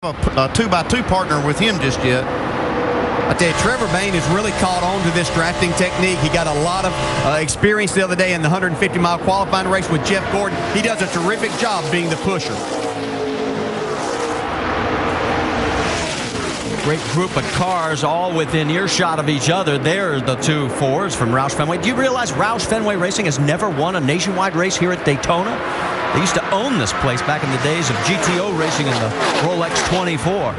A 2x2 partner with him just yet. I tell you, Trevor Bayne has really caught on to this drafting technique. He got a lot of experience the other day in the 150-mile qualifying race with Jeff Gordon. He does a terrific job being the pusher. Great group of cars all within earshot of each other. There's the two Fords from Roush Fenway. Do you realize Roush Fenway Racing has never won a nationwide race here at Daytona? They used to own this place back in the days of GTO racing in the Rolex 24.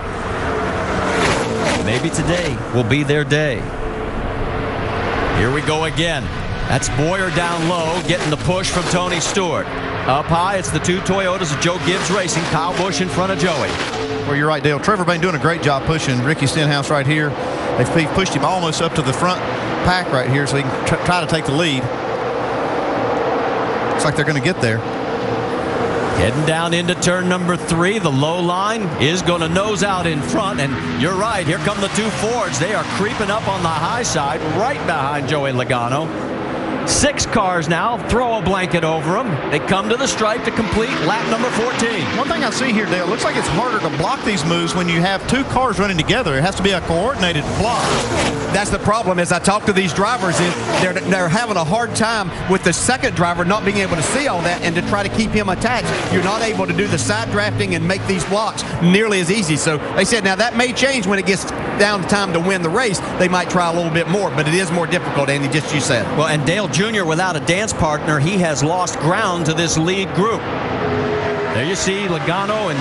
Maybe today will be their day. Here we go again. That's Boyer down low, getting the push from Tony Stewart. Up high, it's the two Toyotas of Joe Gibbs Racing. Kyle Busch in front of Joey. Well, you're right, Dale. Trevor Bayne doing a great job pushing Ricky Stenhouse right here. They've pushed him almost up to the front pack right here so he can try to take the lead. Looks like they're going to get there. Heading down into turn number 3. The low line is going to nose out in front. And you're right. Here come the two Fords. They are creeping up on the high side right behind Joey Logano. 6 cars now. Throw a blanket over them. They come to the stripe to complete lap number 14. One thing I see here, Dale, it looks like it's harder to block these moves when you have 2 cars running together. It has to be a coordinated block. That's the problem. As I talk to these drivers, they're having a hard time with the second driver not being able to see all that and to try to keep him attached. You're not able to do the side drafting and make these blocks nearly as easy. So they said now that may change when it gets down to time to win the race. They might try a little bit more, but it is more difficult, Andy, just you said. Well, and Dale Jr. without a dance partner, he has lost ground to this lead group. There you see Logano and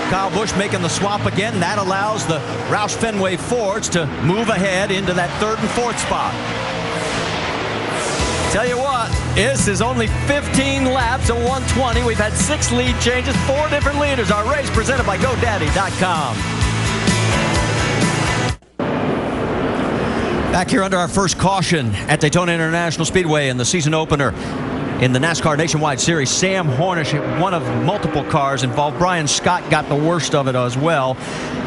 Kyle Busch making the swap again. That allows the Roush Fenway Fords to move ahead into that 3rd and 4th spot. Tell you what, this is only 15 laps at 120. We've had 6 lead changes, 4 different leaders. Our race presented by GoDaddy.com. Back here under our first caution at Daytona International Speedway in the season opener in the NASCAR Nationwide Series. Sam Hornish, one of multiple cars involved. Brian Scott got the worst of it as well.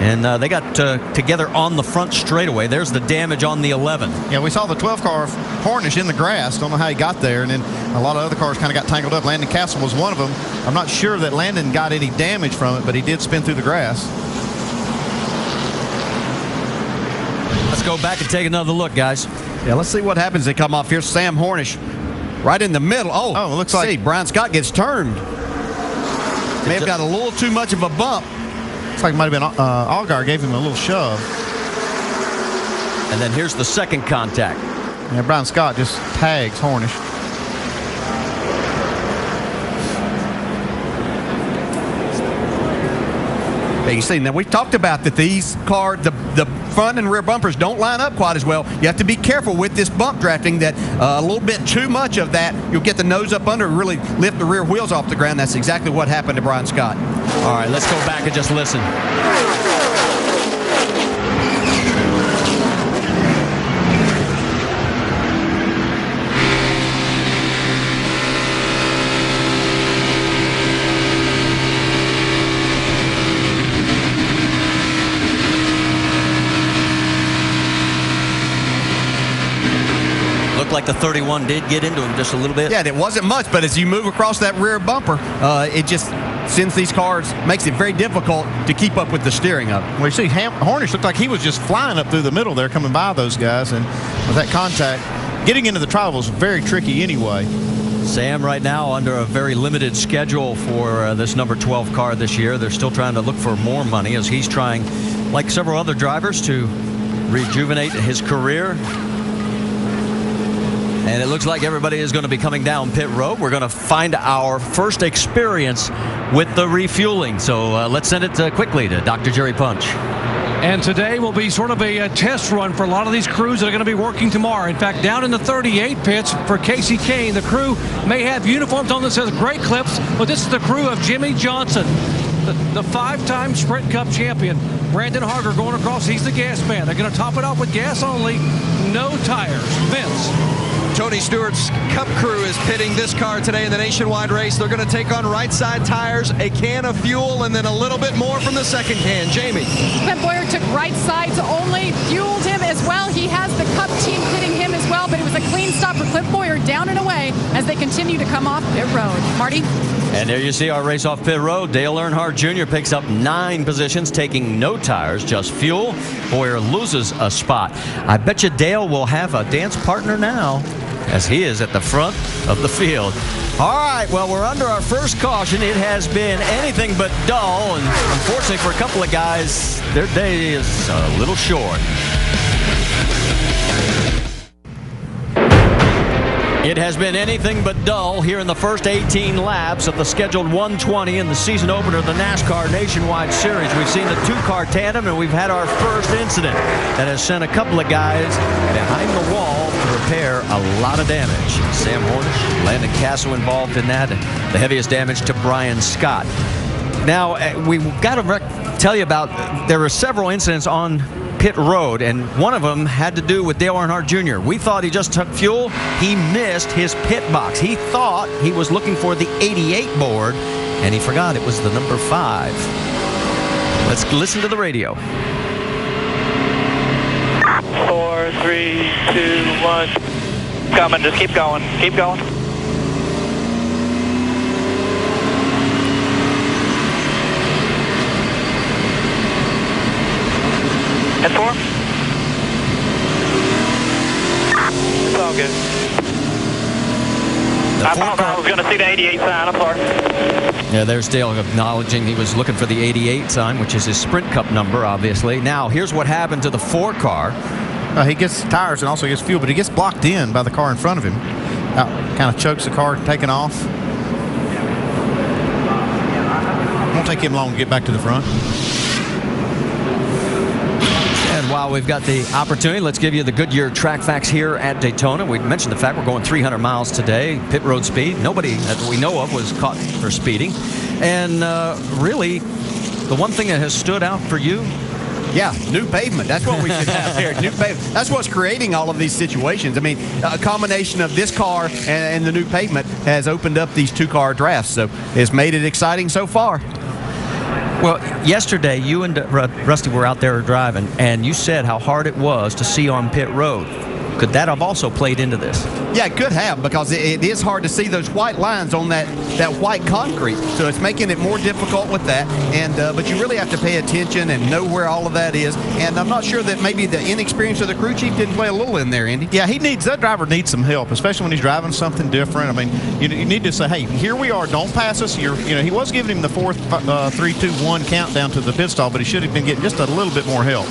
And they got together on the front straightaway. There's the damage on the 11. Yeah, we saw the 12 car Hornish in the grass. Don't know how he got there. And then a lot of other cars kind of got tangled up. Landon Castle was one of them. I'm not sure that Landon got any damage from it, but he did spin through the grass. Let's go back and take another look, guys. Yeah, let's see what happens. They come off here. Sam Hornish right in the middle. Oh, it looks like Brian Scott gets turned. May have got a little too much of a bump. Looks like it might have been Allgaier gave him a little shove. And then here's the second contact. Yeah, Brian Scott just tags Hornish. You see, now we talked about that these cars, the front and rear bumpers don't line up quite as well. You have to be careful with this bump drafting that a little bit too much of that, you'll get the nose up under and really lift the rear wheels off the ground. That's exactly what happened to Brian Scott. All right, let's go back and just listen. Like the 31 did get into him just a little bit. Yeah, it wasn't much, but as you move across that rear bumper, it just sends these cars, makes it very difficult to keep up with the steering of it. Well, you see, Hornish looked like he was just flying up through the middle there, coming by those guys, and with that contact, getting into the trial was very tricky anyway. Sam right now under a very limited schedule for this number 12 car this year. They're still trying to look for more money as he's trying, like several other drivers, to rejuvenate his career. And it looks like everybody is going to be coming down pit road. We're going to find our first experience with the refueling. So let's send it quickly to Dr. Jerry Punch. And today will be sort of a test run for a lot of these crews that are going to be working tomorrow. In fact, down in the 38 pits for Casey Kane, the crew may have uniforms on that says Great Clips, but this is the crew of Jimmy Johnson, the 5-time Sprint Cup champion. Brandon Harger going across. He's the gas man. They're going to top it off with gas only, no tires. Vince. Tony Stewart's Cup crew is pitting this car today in the nationwide race. They're going to take on right side tires, a can of fuel, and then a little bit more from the second can. Jamie. Clint Boyer took right sides only, fueled him as well. He has the Cup team hitting him as well, but it was a clean stop for Cliff Boyer down and away as they continue to come off pit road. Marty? And there you see our race off pit road. Dale Earnhardt Jr. picks up 9 positions, taking no tires, just fuel. Boyer loses a spot. I bet you Dale will have a dance partner now, as he is at the front of the field. All right, well, we're under our first caution. It has been anything but dull, and unfortunately for a couple of guys, their day is a little short. It has been anything but dull here in the first 18 laps of the scheduled 120 in the season opener of the NASCAR Nationwide Series. We've seen the 2-car tandem, and we've had our first incident that has sent a couple of guys behind the wall to repair a lot of damage. Sam Hornish, Landon Castle involved in that, and the heaviest damage to Brian Scott. Now, we've got to tell you about, there were several incidents on pit road, and one of them had to do with Dale Earnhardt Jr. We thought he just took fuel. He missed his pit box. He thought he was looking for the 88 board, and he forgot it was the number 5. Let's listen to the radio. 4, 3, 2, 1. Coming, just keep going. Keep going. And 4. It's all good. I thought I was going to see the 88 sign. I'm sorry. Yeah, there's Dale acknowledging he was looking for the 88 sign, which is his Sprint Cup number, obviously. Now, here's what happened to the 4-car. He gets tires and also gets fuel, but he gets blocked in by the car in front of him. Kind of chokes the car, taking off. Won't take him long to get back to the front. And while we've got the opportunity, let's give you the Goodyear track facts here at Daytona. We mentioned the fact we're going 300 miles today, pit road speed. Nobody that we know of was caught for speeding. And really, the one thing that has stood out for you, yeah, new pavement. That's what we should have here. New pavement. That's what's creating all of these situations. I mean, a combination of this car and the new pavement has opened up these 2-car drafts. So it's made it exciting so far. Well, yesterday you and Rusty were out there driving, and you said how hard it was to see on pit road. Could that have also played into this? Yeah, it could have, because it is hard to see those white lines on that white concrete. So it's making it more difficult with that. And but you really have to pay attention and know where all of that is. And I'm not sure that maybe the inexperience of the crew chief didn't play a little in there, Andy. Yeah, that driver needs some help, especially when he's driving something different. I mean, you need to say, hey, here we are, don't pass us. He was giving him the 4, 3, 2, 1 countdown to the pit stall, but he should have been getting just a little bit more help.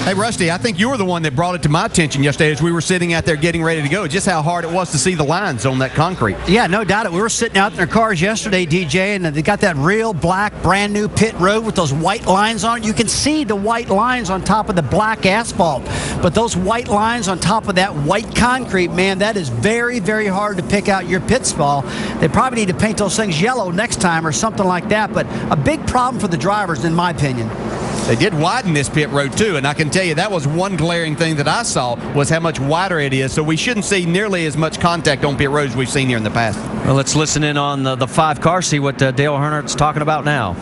Hey, Rusty, I think you were the one that brought it to my attention yesterday as we were sitting out there getting ready to go, just how hard it was to see the lines on that concrete. Yeah, no doubt. We were sitting out in our cars yesterday, DJ, and they got that real black, brand new pit road with those white lines on it. You can see the white lines on top of the black asphalt, but those white lines on top of that white concrete, man, that is very, very hard to pick out your pit stall. They probably need to paint those things yellow next time or something like that, but a big problem for the drivers, in my opinion. They did widen this pit road, too, and I can tell you that was one glaring thing that I saw was how much wider it is, so we shouldn't see nearly as much contact on pit roads we've seen here in the past. Well, let's listen in on the 5-car, see what Dale Earnhardt's talking about now.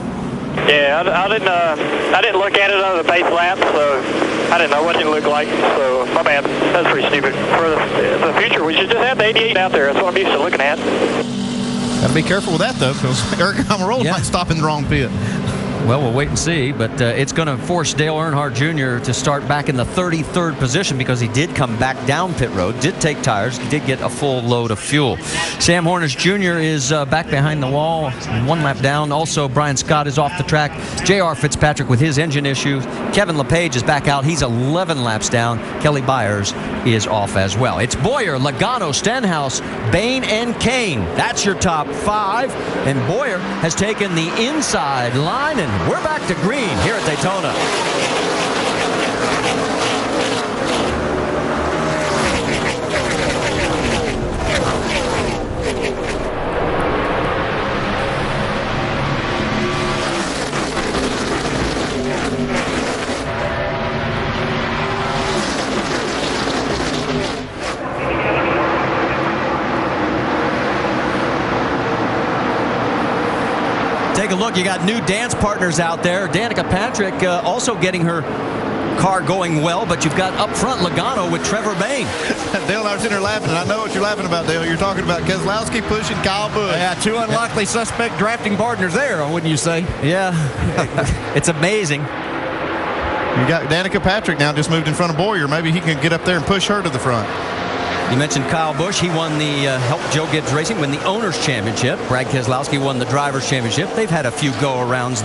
Yeah, I didn't look at it on the base lap, so I didn't know what it looked like, so my bad. That's pretty stupid. For the future, we should just have the 88 out there. That's what I'm used to looking at. Got to be careful with that, though, because Eric Almirola might stop in the wrong pit. Well, we'll wait and see, but it's going to force Dale Earnhardt Jr. to start back in the 33rd position because he did come back down pit road, did take tires, did get a full load of fuel. Sam Hornish Jr. is back behind the wall, 1 lap down. Also, Brian Scott is off the track. J.R. Fitzpatrick with his engine issues. Kevin LePage is back out. He's 11 laps down. Kelly Byers is off as well. It's Boyer, Logano, Stenhouse, Bain, and Kane. That's your top 5. And Boyer has taken the inside line, and we're back to green here at Daytona. Take a look. You got new dance partners out there. Danica Patrick also getting her car going well, but you've got up front Logano with Trevor Bayne. Dale and I were sitting there laughing, and I know what you're laughing about, Dale. You're talking about Keselowski pushing Kyle Busch. Yeah, two unlikely suspect drafting partners there, wouldn't you say? Yeah, it's amazing. You got Danica Patrick now just moved in front of Boyer. Maybe he can get up there and push her to the front. You mentioned Kyle Busch. He won the helped Joe Gibbs Racing win the Owners' Championship. Brad Keselowski won the Drivers' Championship. They've had a few go-arounds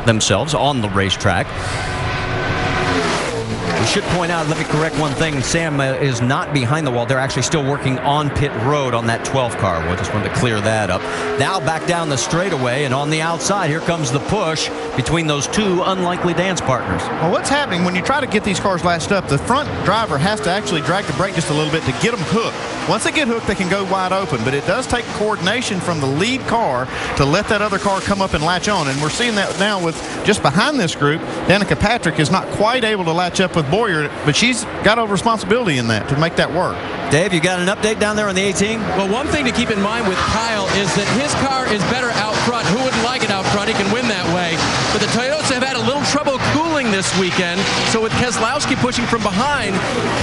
themselves on the racetrack. We should point out, let me correct one thing. Sam is not behind the wall. They're actually still working on pit road on that 12 car. We just wanted to clear that up. Now back down the straightaway, and on the outside, here comes the push between those two unlikely dance partners. Well, what's happening when you try to get these cars latched up, the front driver has to actually drag the brake just a little bit to get them hooked. Once they get hooked, they can go wide open, but it does take coordination from the lead car to let that other car come up and latch on, and we're seeing that now with just behind this group. Danica Patrick is not quite able to latch up with Boyer, but she's got a responsibility in that to make that work. Dave, you got an update down there on the 18? Well, one thing to keep in mind with Kyle is that his car is better out front. Who wouldn't like it out front? He can win that way. But the Toyotas have had a little trouble cooling this weekend. So with Keselowski pushing from behind,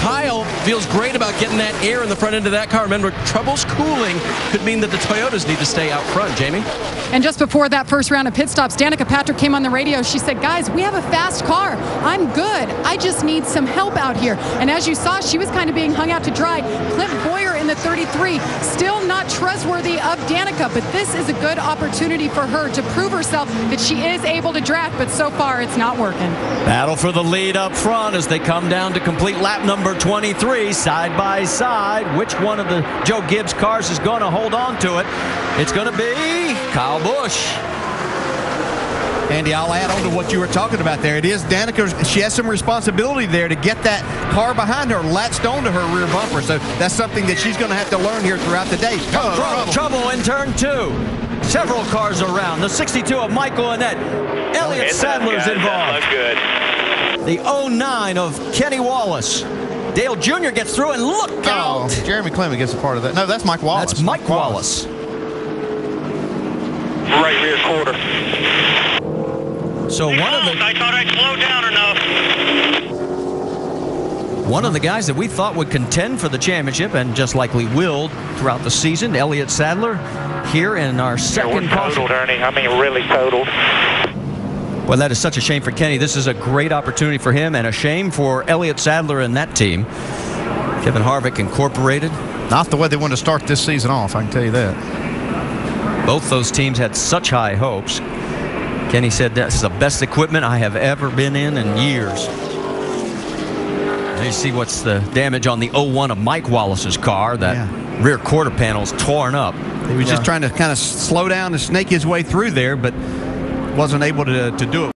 Kyle feels great about getting that air in the front end of that car. Remember, troubles cooling could mean that the Toyotas need to stay out front, Jamie. And just before that first round of pit stops, Danica Patrick came on the radio. She said, guys, we have a fast car. I'm good. I just need some help out here. And as you saw, she was kind of being hung out to dry. Clint Boyer in the 33, still not trustworthy of Danica, but this is a good opportunity for her to prove herself that she is able to draft, but so far it's not working. Battle for the lead up front as they come down to complete lap number 23, side by side. Which one of the Joe Gibbs cars is going to hold on to it? It's going to be Kyle Busch. Andy, I'll add on to what you were talking about there. It is Danica. She has some responsibility there to get that car behind her latched onto her rear bumper. So that's something that she's going to have to learn here throughout the day. Trouble in turn 2. Several cars around. The 62 of Michael Annett. Elliott Sadler's involved. The 09 of Kenny Wallace. Dale Jr. gets through, and look out! Jeremy Clement gets a part of that. No, that's Mike Wallace. That's Mike Wallace. Right rear quarter. So I thought I'd slow down enough. one of the guys that we thought would contend for the championship, and just likely will throughout the season, Elliott Sadler, here in our second totaled, Ernie. I mean, really totaled. Well, that is such a shame for Kenny. This is a great opportunity for him, and a shame for Elliott Sadler and that team. Kevin Harvick Incorporated. Not the way they want to start this season off, I can tell you that. Both those teams had such high hopes. Kenny said, this is the best equipment I have ever been in years. There you see what's the damage on the 01 of Mike Wallace's car. That rear quarter panel's torn up. He was just trying to kind of slow down and snake his way through there, but wasn't able to do it